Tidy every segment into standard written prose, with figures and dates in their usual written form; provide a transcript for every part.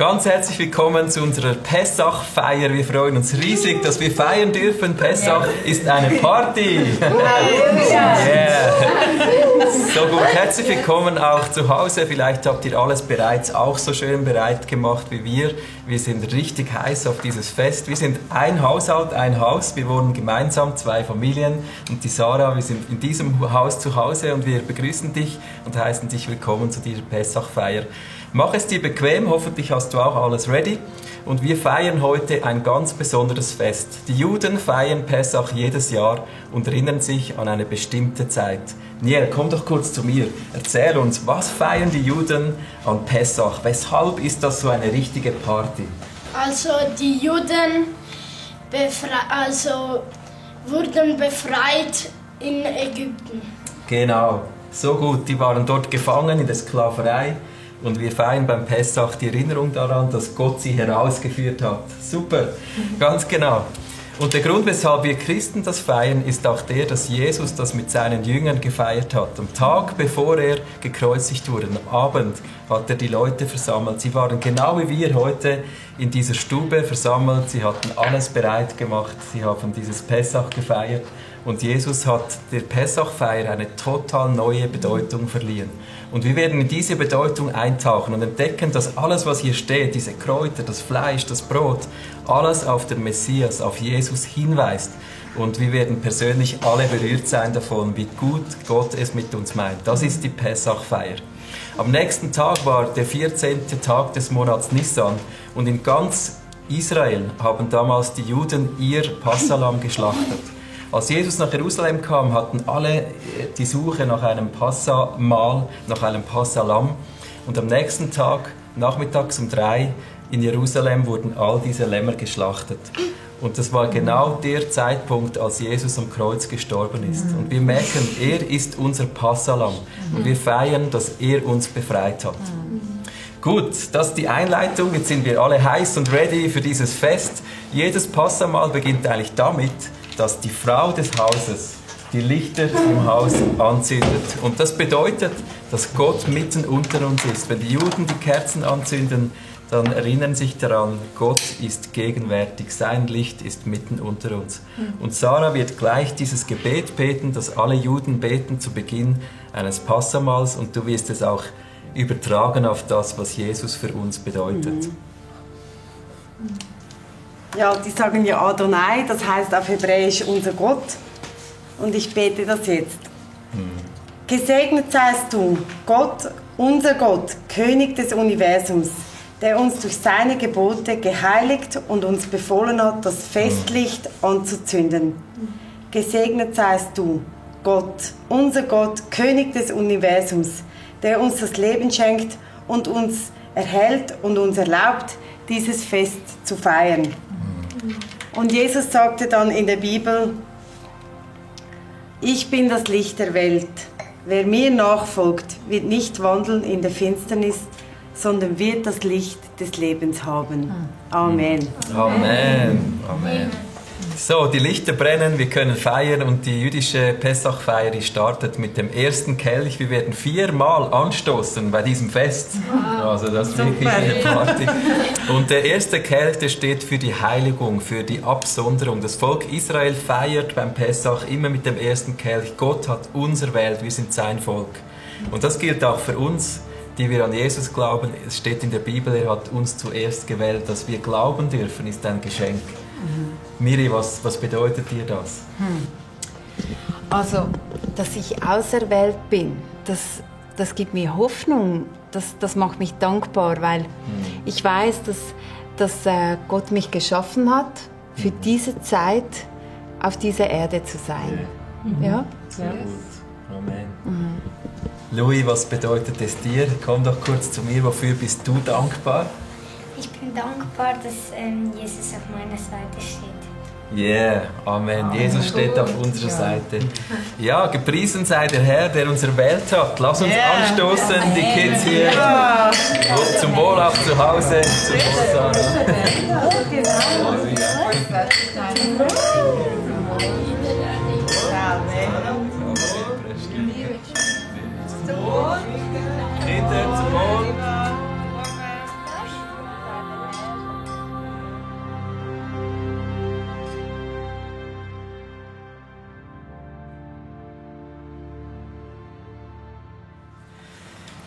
Ganz herzlich willkommen zu unserer Pessach-Feier. Wir freuen uns riesig, dass wir feiern dürfen. Pessach ist eine Party. Yeah. So gut, herzlich willkommen auch zu Hause. Vielleicht habt ihr alles bereits auch so schön bereit gemacht wie wir. Wir sind richtig heiß auf dieses Fest. Wir sind ein Haushalt, ein Haus. Wir wohnen gemeinsam, 2 Familien. Und die Sarah, wir sind in diesem Haus zu Hause und wir begrüßen dich und heißen dich willkommen zu dieser Pessach-Feier. Mach es dir bequem, hoffentlich hast du auch alles ready. Und wir feiern heute ein ganz besonderes Fest. Die Juden feiern Pessach jedes Jahr und erinnern sich an eine bestimmte Zeit. Niel, komm doch kurz zu mir. Erzähl uns, was feiern die Juden an Pessach? Weshalb ist das so eine richtige Party? Also die Juden wurden befreit in Ägypten. Genau, so gut. Die waren dort gefangen in der Sklaverei. Und wir feiern beim Pessach die Erinnerung daran, dass Gott sie herausgeführt hat. Super, ganz genau. Und der Grund, weshalb wir Christen das feiern, ist auch der, dass Jesus das mit seinen Jüngern gefeiert hat. Am Tag, bevor er gekreuzigt wurde, am Abend, hat er die Leute versammelt. Sie waren genau wie wir heute in dieser Stube versammelt. Sie hatten alles bereit gemacht. Sie haben dieses Pessach gefeiert. Und Jesus hat der Pessachfeier eine total neue Bedeutung verliehen. Und wir werden in diese Bedeutung eintauchen und entdecken, dass alles, was hier steht, diese Kräuter, das Fleisch, das Brot, alles auf den Messias, auf Jesus hinweist. Und wir werden persönlich alle berührt sein davon, wie gut Gott es mit uns meint. Das ist die Pessachfeier. Am nächsten Tag war der 14. Tag des Monats Nissan und in ganz Israel haben damals die Juden ihr Passahlamm geschlachtet. Als Jesus nach Jerusalem kam, hatten alle die Suche nach einem Passamahl, nach einem Passahlamm. Und am nächsten Tag, nachmittags um 3 in Jerusalem, wurden all diese Lämmer geschlachtet. Und das war genau der Zeitpunkt, als Jesus am Kreuz gestorben ist. Und wir merken, er ist unser Passahlamm. Und wir feiern, dass er uns befreit hat. Gut, das ist die Einleitung. Jetzt sind wir alle heiß und ready für dieses Fest. Jedes Passamahl beginnt eigentlich damit, dass die Frau des Hauses die Lichter im Haus anzündet. Und das bedeutet, dass Gott mitten unter uns ist. Wenn die Juden die Kerzen anzünden, dann erinnern sich daran, Gott ist gegenwärtig, sein Licht ist mitten unter uns. Und Sarah wird gleich dieses Gebet beten, das alle Juden beten zu Beginn eines Passamals, und du wirst es auch übertragen auf das, was Jesus für uns bedeutet. Ja, die sagen ja Adonai, das heißt auf Hebräisch unser Gott. Und ich bete das jetzt. Gesegnet seist du, Gott, unser Gott, König des Universums, der uns durch seine Gebote geheiligt und uns befohlen hat, das Festlicht anzuzünden. Gesegnet seist du, Gott, unser Gott, König des Universums, der uns das Leben schenkt und uns erhält und uns erlaubt, dieses Fest zu feiern. Und Jesus sagte dann in der Bibel: Ich bin das Licht der Welt. Wer mir nachfolgt, wird nicht wandeln in der Finsternis, sondern wird das Licht des Lebens haben. Amen. Amen. Amen. So, die Lichter brennen, wir können feiern, und die jüdische Pessachfeier, die startet mit dem ersten Kelch. Wir werden 4-mal anstoßen bei diesem Fest. Also das ist wirklich eine Party. Und der erste Kelch, der steht für die Heiligung, für die Absonderung. Das Volk Israel feiert beim Pessach immer mit dem ersten Kelch. Gott hat uns erwählt, wir sind sein Volk. Und das gilt auch für uns, die wir an Jesus glauben. Es steht in der Bibel, er hat uns zuerst gewählt. Dass wir glauben dürfen, ist ein Geschenk. Miri, was bedeutet dir das? Also, dass ich auserwählt bin, das gibt mir Hoffnung, das macht mich dankbar, weil ich weiß, dass Gott mich geschaffen hat, für diese Zeit auf dieser Erde zu sein. Ja? Sehr gut. Amen. Louis, was bedeutet es dir? Komm doch kurz zu mir, wofür bist du dankbar? Ich bin dankbar, dass Jesus auf meiner Seite steht. Yeah, Amen. Jesus steht auf unserer Seite. Ja, gepriesen sei der Herr, der uns erwählt hat. Lass uns anstoßen, die Kids hier. Zum Wohl auch zu Hause. Zum Wohl, Sarah. Kinder, zum Wohl.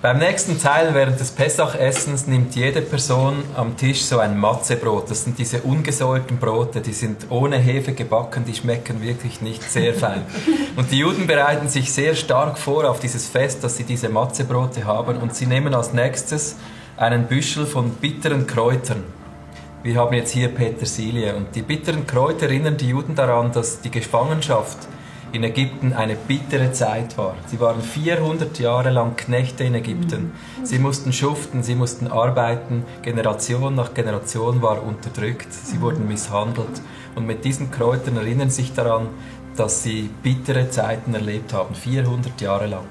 Beim nächsten Teil während des Pessachessens nimmt jede Person am Tisch so ein Matzebrot. Das sind diese ungesäuerten Brote, die sind ohne Hefe gebacken, die schmecken wirklich nicht sehr fein. Und die Juden bereiten sich sehr stark vor auf dieses Fest, dass sie diese Matzebrote haben, und sie nehmen als nächstes einen Büschel von bitteren Kräutern. Wir haben jetzt hier Petersilie, und die bitteren Kräuter erinnern die Juden daran, dass die Gefangenschaft in Ägypten eine bittere Zeit war. Sie waren 400 Jahre lang Knechte in Ägypten. Sie mussten schuften, sie mussten arbeiten. Generation nach Generation war unterdrückt. Sie wurden misshandelt. Und mit diesen Kräutern erinnern sich daran, dass sie bittere Zeiten erlebt haben, 400 Jahre lang.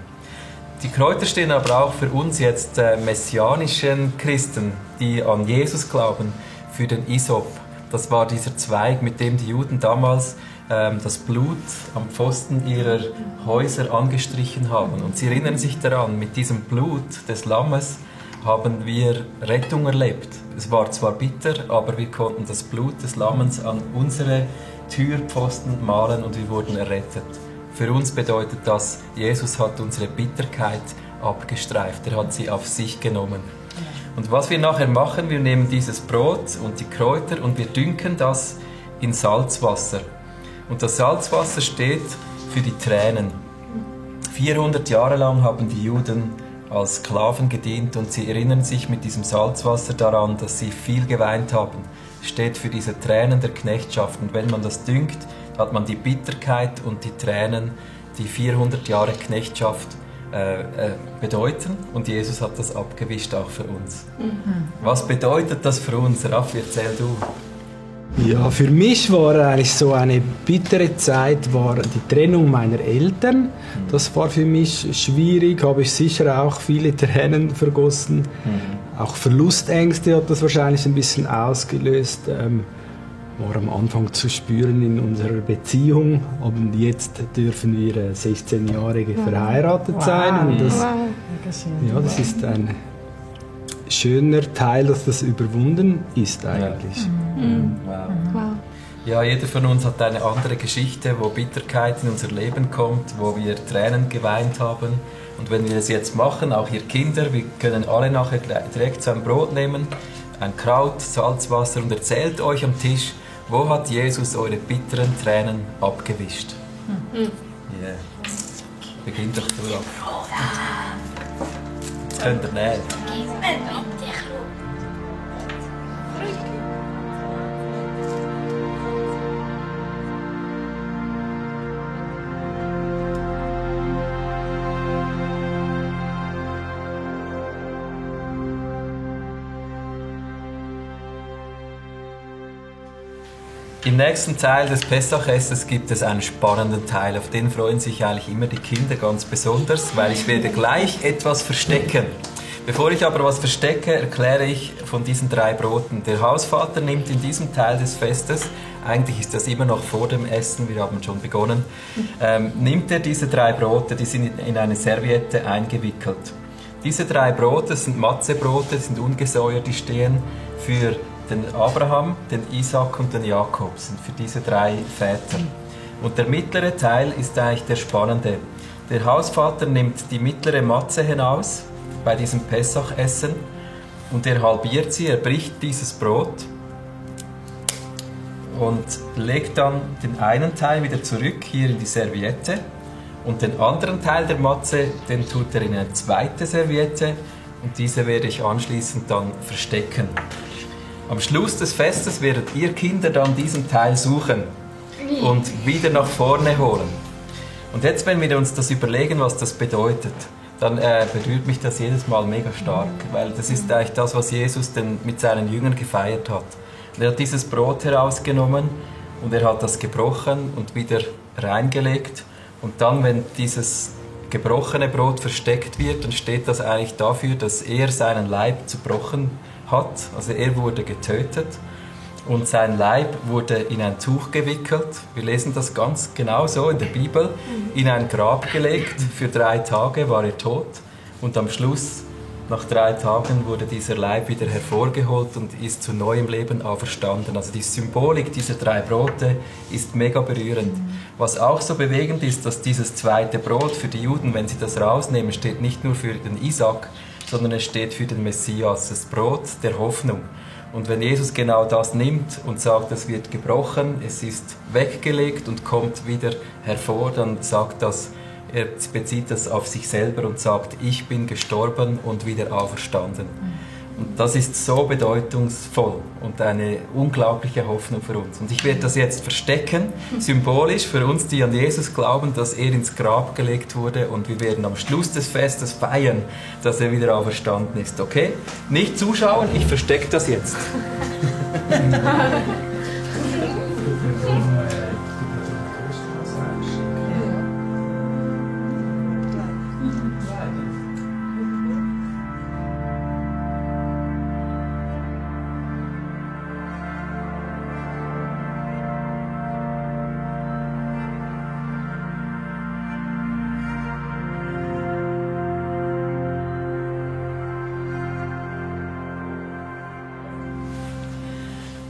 Die Kräuter stehen aber auch für uns jetzt messianischen Christen, die an Jesus glauben, für den Isop. Das war dieser Zweig, mit dem die Juden damals das Blut am Pfosten ihrer Häuser angestrichen haben. Und sie erinnern sich daran, mit diesem Blut des Lammes haben wir Rettung erlebt. Es war zwar bitter, aber wir konnten das Blut des Lammes an unsere Türpfosten malen und wir wurden errettet. Für uns bedeutet das, Jesus hat unsere Bitterkeit abgestreift, er hat sie auf sich genommen. Und was wir nachher machen, wir nehmen dieses Brot und die Kräuter und wir dünken das in Salzwasser. Und das Salzwasser steht für die Tränen. 400 Jahre lang haben die Juden als Sklaven gedient und sie erinnern sich mit diesem Salzwasser daran, dass sie viel geweint haben. Es steht für diese Tränen der Knechtschaft. Und wenn man das dünkt, hat man die Bitterkeit und die Tränen, die 400 Jahre Knechtschaft bedeuten. Und Jesus hat das abgewischt auch für uns. Was bedeutet das für uns? Raffi, erzähl du. Ja, für mich war eigentlich so eine bittere Zeit, war die Trennung meiner Eltern. Das war für mich schwierig, habe ich sicher auch viele Tränen vergossen. Auch Verlustängste hat das wahrscheinlich ein bisschen ausgelöst. War am Anfang zu spüren in unserer Beziehung. Und jetzt dürfen wir 16 Jahre verheiratet sein. Und das, ja, das ist ein schöner Teil, dass das überwunden ist eigentlich. Wow. Ja, jeder von uns hat eine andere Geschichte, wo Bitterkeit in unser Leben kommt, wo wir Tränen geweint haben. Und wenn wir es jetzt machen, auch ihr Kinder, wir können alle nachher direkt so ein Brot nehmen, ein Kraut, Salzwasser und erzählt euch am Tisch, wo hat Jesus eure bitteren Tränen abgewischt? Yeah. Beginnt doch du ab. Jetzt könnt ihr nähen. Im nächsten Teil des Pessachessens gibt es einen spannenden Teil, auf den freuen sich eigentlich immer die Kinder ganz besonders, weil ich werde gleich etwas verstecken. Bevor ich aber was verstecke, erkläre ich von diesen 3 Broten. Der Hausvater nimmt in diesem Teil des Festes, eigentlich ist das immer noch vor dem Essen, wir haben schon begonnen, nimmt er diese 3 Brote, die sind in eine Serviette eingewickelt. Diese 3 Brote sind Matzebrote, sind ungesäuert, die stehen für den Abraham, den Isaac und den Jakob, sind für diese 3 Väter. Und der mittlere Teil ist eigentlich der spannende. Der Hausvater nimmt die mittlere Matze hinaus bei diesem Pessachessen und er halbiert sie, er bricht dieses Brot und legt dann den einen Teil wieder zurück hier in die Serviette und den anderen Teil der Matze, den tut er in eine zweite Serviette und diese werde ich anschließend dann verstecken. Am Schluss des Festes werdet ihr Kinder dann diesen Teil suchen und wieder nach vorne holen. Und jetzt, wenn wir uns das überlegen, was das bedeutet, dann berührt mich das jedes Mal mega stark, weil das ist eigentlich das, was Jesus mit seinen Jüngern gefeiert hat. Und er hat dieses Brot herausgenommen und er hat das gebrochen und wieder reingelegt. Und dann, wenn dieses gebrochene Brot versteckt wird, dann steht das eigentlich dafür, dass er seinen Leib zerbrochen hat. Also er wurde getötet und sein Leib wurde in ein Tuch gewickelt. Wir lesen das ganz genau so in der Bibel. In ein Grab gelegt. Für 3 Tage war er tot und am Schluss Nach 3 Tagen wurde dieser Leib wieder hervorgeholt und ist zu neuem Leben auferstanden. Also die Symbolik dieser 3 Brote ist mega berührend. Was auch so bewegend ist, dass dieses zweite Brot für die Juden, wenn sie das rausnehmen, steht nicht nur für den Isaak, sondern es steht für den Messias, das Brot der Hoffnung. Und wenn Jesus genau das nimmt und sagt, es wird gebrochen, es ist weggelegt und kommt wieder hervor, dann sagt das, er bezieht das auf sich selber und sagt, ich bin gestorben und wieder auferstanden. Und das ist so bedeutungsvoll und eine unglaubliche Hoffnung für uns. Und ich werde das jetzt verstecken, symbolisch für uns, die an Jesus glauben, dass er ins Grab gelegt wurde, und wir werden am Schluss des Festes feiern, dass er wieder auferstanden ist. Okay? Nicht zuschauen, ich verstecke das jetzt.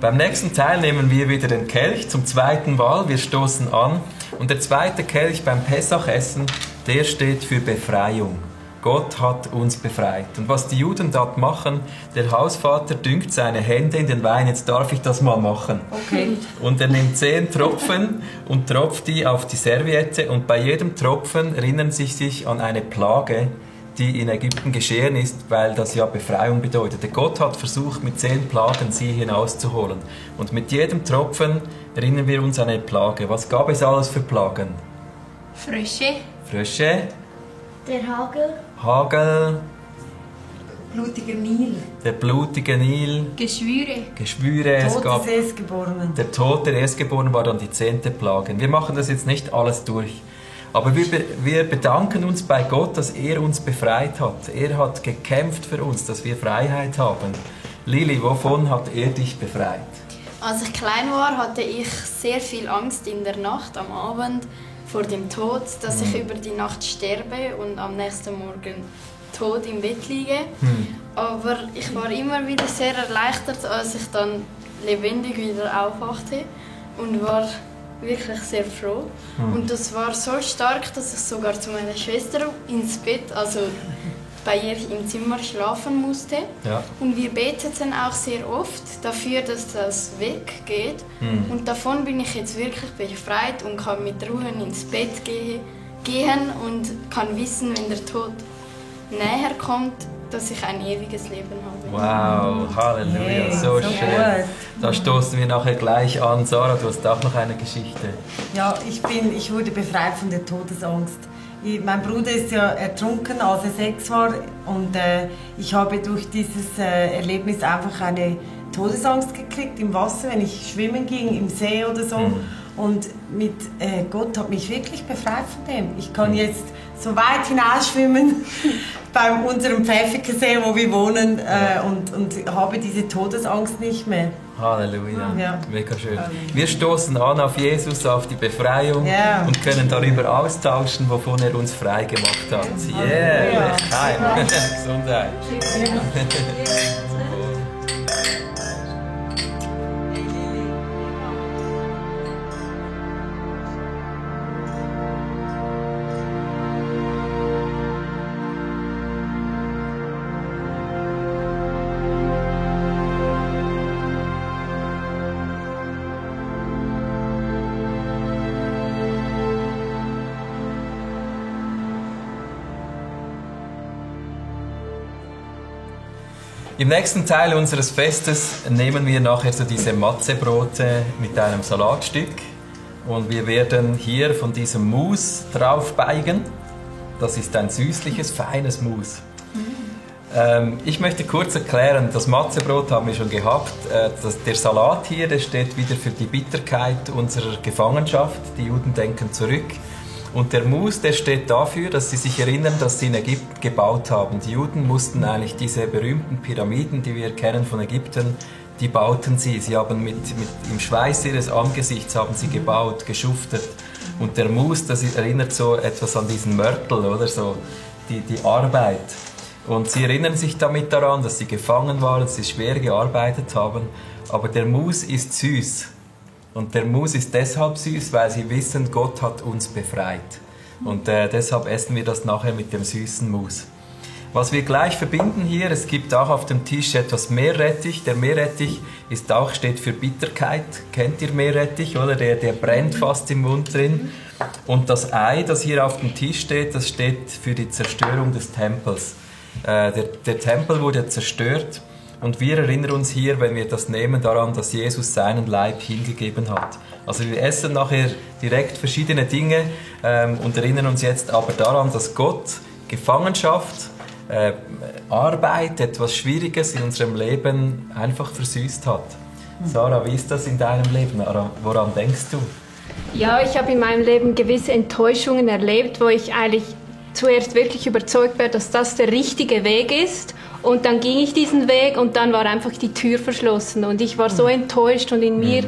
Beim nächsten Teil nehmen wir wieder den Kelch zum zweiten Mal. Wir stoßen an. Und der zweite Kelch beim Pessachessen, der steht für Befreiung. Gott hat uns befreit. Und was die Juden dort machen, der Hausvater düngt seine Hände in den Wein. Jetzt darf ich das mal machen. Okay. Und er nimmt 10 Tropfen und tropft die auf die Serviette. Und bei jedem Tropfen erinnern sie sich an eine Plage, die in Ägypten geschehen ist, weil das ja Befreiung bedeutete. Gott hat versucht, mit 10 Plagen sie hinauszuholen. Und mit jedem Tropfen erinnern wir uns an eine Plage. Was gab es alles für Plagen? Frösche. Frösche, Der Hagel. Hagel, Blutiger Nil. der blutige Nil, Geschwüre. Geschwüre, es Tod gab des Erstgeborenen. der Tod der Erstgeborenen war dann die 10. Plage. Wir machen das jetzt nicht alles durch. Aber wir bedanken uns bei Gott, dass er uns befreit hat. Er hat gekämpft für uns, dass wir Freiheit haben. Lili, wovon hat er dich befreit? Als ich klein war, hatte ich sehr viel Angst in der Nacht, am Abend, vor dem Tod, dass ich über die Nacht sterbe und am nächsten Morgen tot im Bett liege. Aber ich war immer wieder sehr erleichtert, als ich dann lebendig wieder aufwachte und war wirklich sehr froh. Und das war so stark, dass ich sogar zu meiner Schwester ins Bett, also bei ihr im Zimmer schlafen musste. Ja. Und wir beteten auch sehr oft dafür, dass das weggeht. Und davon bin ich jetzt wirklich befreit und kann mit Ruhe ins Bett gehen und kann wissen, wenn der Tod näher kommt, dass ich ein ewiges Leben habe. Wow, Halleluja, Hey, so so schön. gut. Da stoßen wir nachher gleich an. Sarah, du hast auch noch eine Geschichte. Ja, ich wurde befreit von der Todesangst. Mein Bruder ist ja ertrunken, als er 6 war, und ich habe durch dieses Erlebnis einfach eine Todesangst gekriegt im Wasser, wenn ich schwimmen ging, im See oder so. Und mit Gott hat mich wirklich befreit von dem. Ich kann jetzt so weit hinausschwimmen bei unserem Pfäffikensee, wo wir wohnen, und habe diese Todesangst nicht mehr. Halleluja, Ja. mega schön. Wir stoßen an auf Jesus, auf die Befreiung, Ja. und können darüber austauschen, wovon er uns frei gemacht hat. Yeah, Heim. Gesundheit. Im nächsten Teil unseres Festes nehmen wir nachher so diese Matzebrote mit einem Salatstück, und wir werden hier von diesem Mus draufbeigen. Das ist ein süßliches, feines Mus. Ich möchte kurz erklären, das Matzebrot haben wir schon gehabt. Der Salat hier, der steht wieder für die Bitterkeit unserer Gefangenschaft. Die Juden denken zurück. Und der Mus, der steht dafür, dass sie sich erinnern, dass sie in Ägypten gebaut haben. Die Juden mussten eigentlich diese berühmten Pyramiden, die wir kennen von Ägypten, die bauten sie. Sie haben im Schweiß ihres Angesichts haben sie gebaut, geschuftet. Und der Mus, das erinnert so etwas an diesen Mörtel, oder so, die Arbeit. Und sie erinnern sich damit daran, dass sie gefangen waren, dass sie schwer gearbeitet haben. Aber der Mus ist süß. Und der Mus ist deshalb süß, weil sie wissen, Gott hat uns befreit. Und deshalb essen wir das nachher mit dem süßen Mus. Was wir gleich verbinden hier, es gibt auch auf dem Tisch etwas Meerrettich. Der Meerrettich steht für Bitterkeit. Kennt ihr Meerrettich, oder? Der brennt fast im Mund drin. Und das Ei, das hier auf dem Tisch steht, das steht für die Zerstörung des Tempels. Der Tempel wurde zerstört und wir erinnern uns hier, wenn wir das nehmen, daran, dass Jesus seinen Leib hingegeben hat. Also wir essen nachher direkt verschiedene Dinge und erinnern uns jetzt aber daran, dass Gott Gefangenschaft, Arbeit, etwas Schwieriges in unserem Leben einfach versüßt hat. Sarah, wie ist das in deinem Leben? Woran denkst du? Ja, ich habe in meinem Leben gewisse Enttäuschungen erlebt, wo ich eigentlich zuerst wirklich überzeugt war, dass das der richtige Weg ist. Und dann ging ich diesen Weg und dann war einfach die Tür verschlossen. Und ich war so enttäuscht und in mir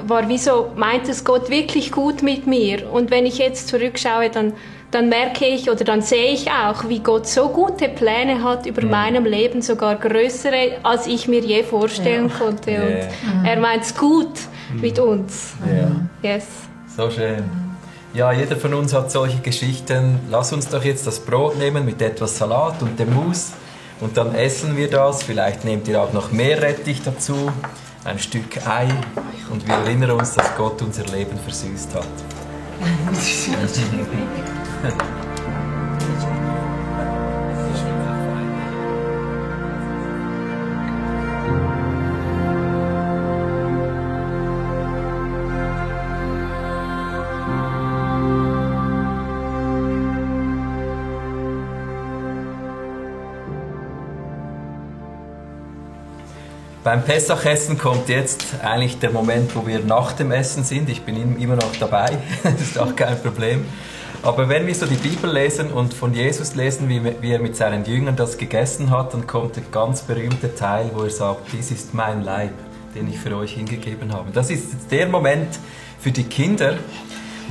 war wie so, meint es Gott wirklich gut mit mir? Und wenn ich jetzt zurückschaue, dann merke ich oder dann sehe ich auch, wie Gott so gute Pläne hat über meinem Leben, sogar größere, als ich mir je vorstellen konnte. Und er meint es gut mit uns. Yes. So schön. Ja, jeder von uns hat solche Geschichten. Lass uns doch jetzt das Brot nehmen mit etwas Salat und dem Mus und dann essen wir das. Vielleicht nehmt ihr auch noch Meerrettich dazu, ein Stück Ei und wir erinnern uns, dass Gott unser Leben versüßt hat. Beim Pessachessen kommt jetzt eigentlich der Moment, wo wir nach dem Essen sind. Ich bin immer noch dabei, das ist auch kein Problem. Aber wenn wir so die Bibel lesen und von Jesus lesen, wie er mit seinen Jüngern das gegessen hat, dann kommt der ganz berühmte Teil, wo er sagt, dies ist mein Leib, den ich für euch hingegeben habe. Das ist jetzt der Moment für die Kinder,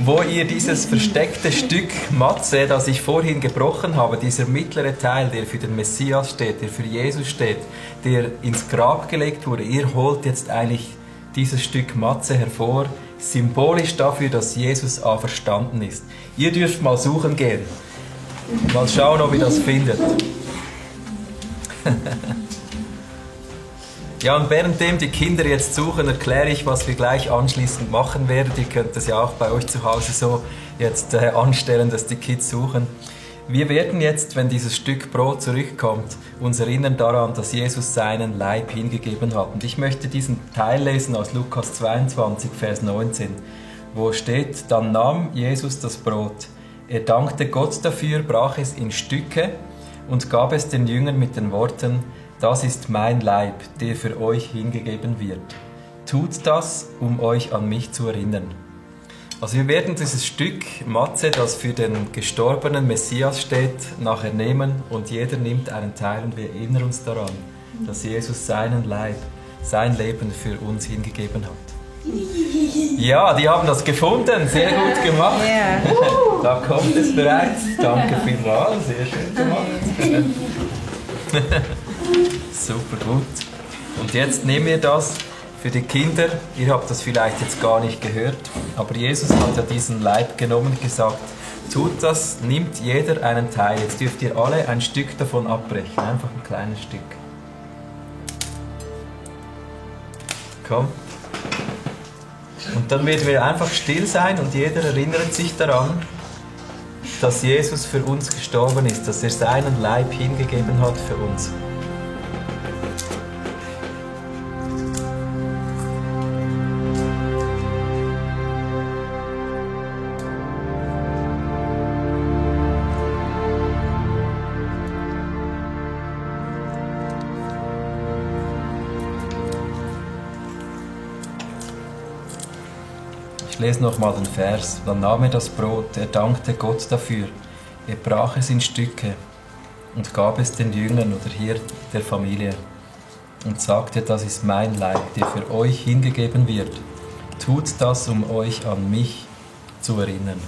wo ihr dieses versteckte Stück Matze, das ich vorhin gebrochen habe, dieser mittlere Teil, der für den Messias steht, der für Jesus steht, der ins Grab gelegt wurde, ihr holt jetzt eigentlich dieses Stück Matze hervor, symbolisch dafür, dass Jesus auferstanden ist. Ihr dürft mal suchen gehen. Mal schauen, ob ihr das findet. Ja, und währenddem die Kinder jetzt suchen, erkläre ich, was wir gleich anschließend machen werden. Ihr könnt das ja auch bei euch zu Hause so jetzt anstellen, dass die Kids suchen. Wir werden jetzt, wenn dieses Stück Brot zurückkommt, uns erinnern daran, dass Jesus seinen Leib hingegeben hat. Und ich möchte diesen Teil lesen aus Lukas 22, Vers 19, wo steht, dann nahm Jesus das Brot. Er dankte Gott dafür, brach es in Stücke und gab es den Jüngern mit den Worten, das ist mein Leib, der für euch hingegeben wird. Tut das, um euch an mich zu erinnern. Also wir werden dieses Stück Matze, das für den gestorbenen Messias steht, nachher nehmen und jeder nimmt einen Teil und wir erinnern uns daran, dass Jesus seinen Leib, sein Leben für uns hingegeben hat. Ja, die haben das gefunden, sehr gut gemacht. Da kommt es bereits. Danke vielmals, sehr schön gemacht. Super gut. Und jetzt nehmen wir das für die Kinder. Ihr habt das vielleicht jetzt gar nicht gehört, aber Jesus hat ja diesen Leib genommen und gesagt, tut das, nimmt jeder einen Teil. Jetzt dürft ihr alle ein Stück davon abbrechen, einfach ein kleines Stück. Komm. Und dann werden wir einfach still sein und jeder erinnert sich daran, dass Jesus für uns gestorben ist, dass er seinen Leib hingegeben hat für uns. Ich lese nochmal den Vers. Dann nahm er das Brot, er dankte Gott dafür, er brach es in Stücke und gab es den Jüngern oder hier der Familie und sagte, das ist mein Leib, der für euch hingegeben wird. Tut das, um euch an mich zu erinnern.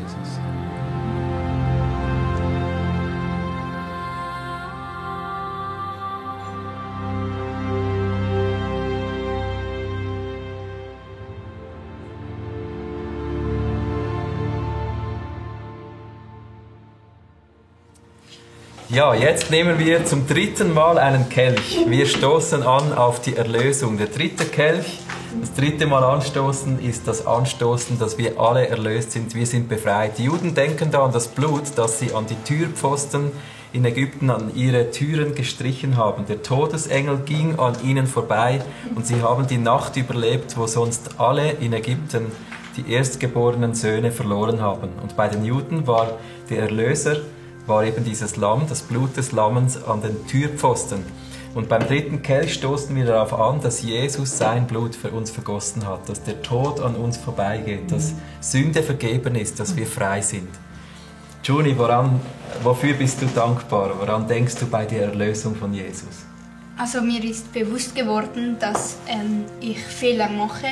Jesus. Ja, jetzt nehmen wir zum dritten Mal einen Kelch. Wir stoßen an auf die Erlösung. Der dritte Kelch, das dritte Mal anstoßen, ist das Anstoßen, dass wir alle erlöst sind. Wir sind befreit. Die Juden denken da an das Blut, das sie an die Türpfosten in Ägypten an ihre Türen gestrichen haben. Der Todesengel ging an ihnen vorbei und sie haben die Nacht überlebt, wo sonst alle in Ägypten die erstgeborenen Söhne verloren haben. Und bei den Juden war der Erlöser, war eben dieses Lamm, das Blut des Lammens an den Türpfosten. Und beim dritten Kelch stoßen wir darauf an, dass Jesus sein Blut für uns vergossen hat, dass der Tod an uns vorbeigeht, dass Sünde vergeben ist, dass wir frei sind. Juni, wofür bist du dankbar? Woran denkst du bei der Erlösung von Jesus? Also mir ist bewusst geworden, dass ich Fehler mache,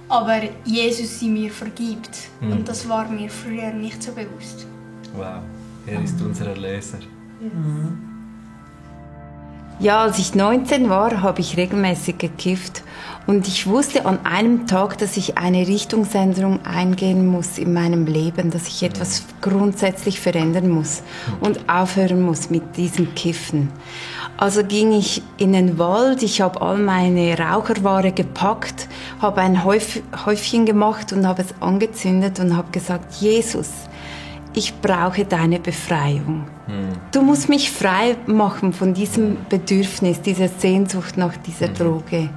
aber Jesus sie mir vergibt. Und das war mir früher nicht so bewusst. Wow. Er ist unser Erlöser. Ja, als ich 19 war, habe ich regelmäßig gekifft und ich wusste an einem Tag, dass ich eine Richtungsänderung eingehen muss in meinem Leben, dass ich etwas grundsätzlich verändern muss und aufhören muss mit diesem Kiffen. Also ging ich in den Wald, ich habe all meine Raucherware gepackt, habe ein Häufchen gemacht und habe es angezündet und habe gesagt, Jesus, ich brauche deine Befreiung. Du musst mich frei machen von diesem Bedürfnis, dieser Sehnsucht nach dieser Droge.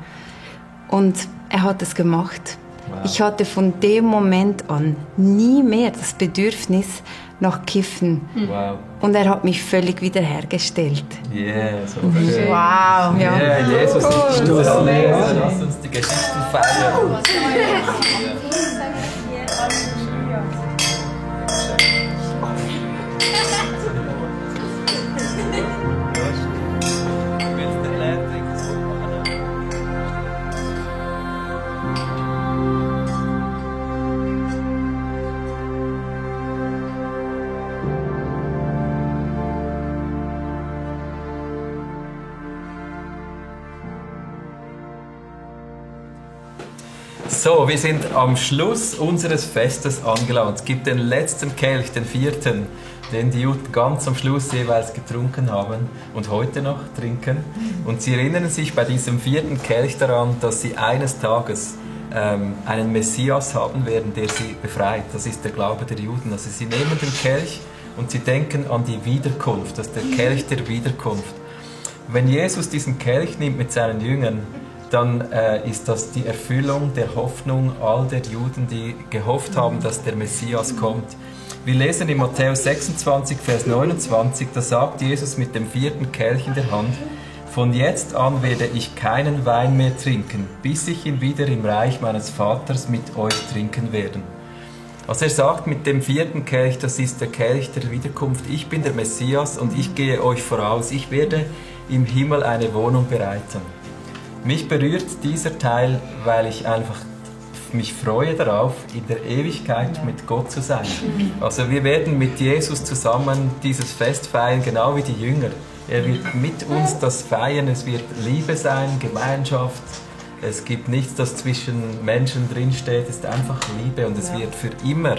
Und er hat es gemacht. Wow. Ich hatte von dem Moment an nie mehr das Bedürfnis nach Kiffen. Wow. Und er hat mich völlig wiederhergestellt. Yeah, so schön. Wow. Ja. Yeah, Jesus ist unser Erlöser. Lass uns die Geschichten feiern. So, wir sind am Schluss unseres Festes angelangt. Es gibt den letzten Kelch, den vierten, den die Juden ganz am Schluss jeweils getrunken haben und heute noch trinken. Und sie erinnern sich bei diesem vierten Kelch daran, dass sie eines Tages einen Messias haben werden, der sie befreit. Das ist der Glaube der Juden. Also sie nehmen den Kelch und sie denken an die Wiederkunft, das ist der Kelch der Wiederkunft. Wenn Jesus diesen Kelch nimmt mit seinen Jüngern, dann ist das die Erfüllung der Hoffnung all der Juden, die gehofft haben, dass der Messias kommt. Wir lesen in Matthäus 26, Vers 29, da sagt Jesus mit dem vierten Kelch in der Hand, von jetzt an werde ich keinen Wein mehr trinken, bis ich ihn wieder im Reich meines Vaters mit euch trinken werde. Also er sagt mit dem vierten Kelch, das ist der Kelch der Wiederkunft, ich bin der Messias und ich gehe euch voraus, ich werde im Himmel eine Wohnung bereiten. Mich berührt dieser Teil, weil ich einfach mich freue darauf, in der Ewigkeit mit Gott zu sein. Also wir werden mit Jesus zusammen dieses Fest feiern, genau wie die Jünger. Er wird mit uns das feiern, es wird Liebe sein, Gemeinschaft. Es gibt nichts, das zwischen Menschen drinsteht, es ist einfach Liebe und es wird für immer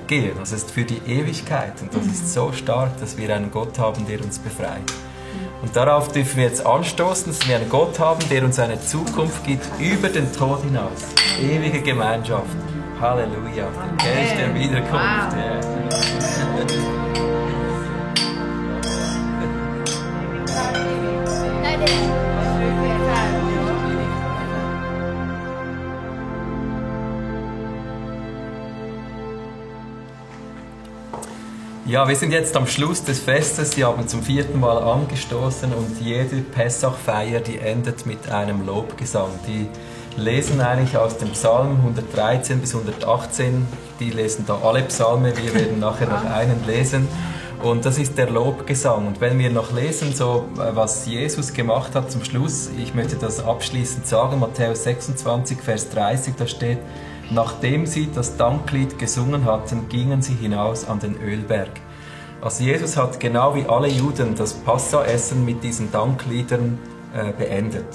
gehen. Also es ist für die Ewigkeit und das ist so stark, dass wir einen Gott haben, der uns befreit. Und darauf dürfen wir jetzt anstoßen, dass wir einen Gott haben, der uns eine Zukunft gibt über den Tod hinaus. Ewige Gemeinschaft. Halleluja. Der Kelch der Wiederkunft. Wow. Yeah. Ja, wir sind jetzt am Schluss des Festes. Sie haben zum vierten Mal angestoßen und jede Pessachfeier, die endet mit einem Lobgesang. Die lesen eigentlich aus dem Psalm 113 bis 118. Die lesen da alle Psalme. Wir werden nachher noch einen lesen. Und das ist der Lobgesang. Und wenn wir noch lesen, so, was Jesus gemacht hat zum Schluss, ich möchte das abschließend sagen, Matthäus 26, Vers 30, da steht, nachdem sie das Danklied gesungen hatten, gingen sie hinaus an den Ölberg. Also Jesus hat genau wie alle Juden das Passaessen mit diesen Dankliedern beendet.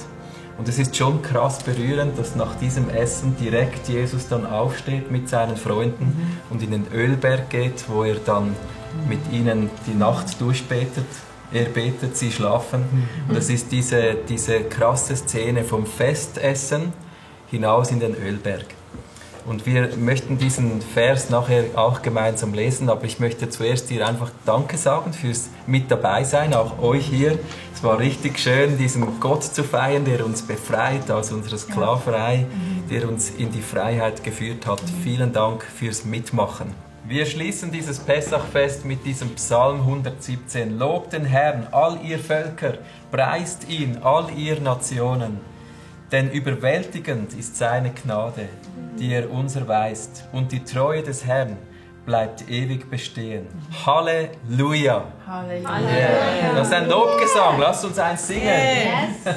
Und es ist schon krass berührend, dass nach diesem Essen direkt Jesus dann aufsteht mit seinen Freunden und in den Ölberg geht, wo er dann mit ihnen die Nacht durchbetet. Er betet, sie schlafen. Und das ist diese krasse Szene vom Festessen hinaus in den Ölberg. Und wir möchten diesen Vers nachher auch gemeinsam lesen, aber ich möchte zuerst dir einfach Danke sagen fürs mit dabei sein, auch euch hier. Es war richtig schön, diesen Gott zu feiern, der uns befreit aus unserer Sklaverei, der uns in die Freiheit geführt hat. Vielen Dank fürs Mitmachen. Wir schließen dieses Pessachfest mit diesem Psalm 117. Lobt den Herrn, all ihr Völker, preist ihn, all ihr Nationen. Denn überwältigend ist seine Gnade, die er uns erweist, und die Treue des Herrn bleibt ewig bestehen. Halleluja! Halleluja! Yeah. Das ist ein Lobgesang, lasst uns eins singen. Yes.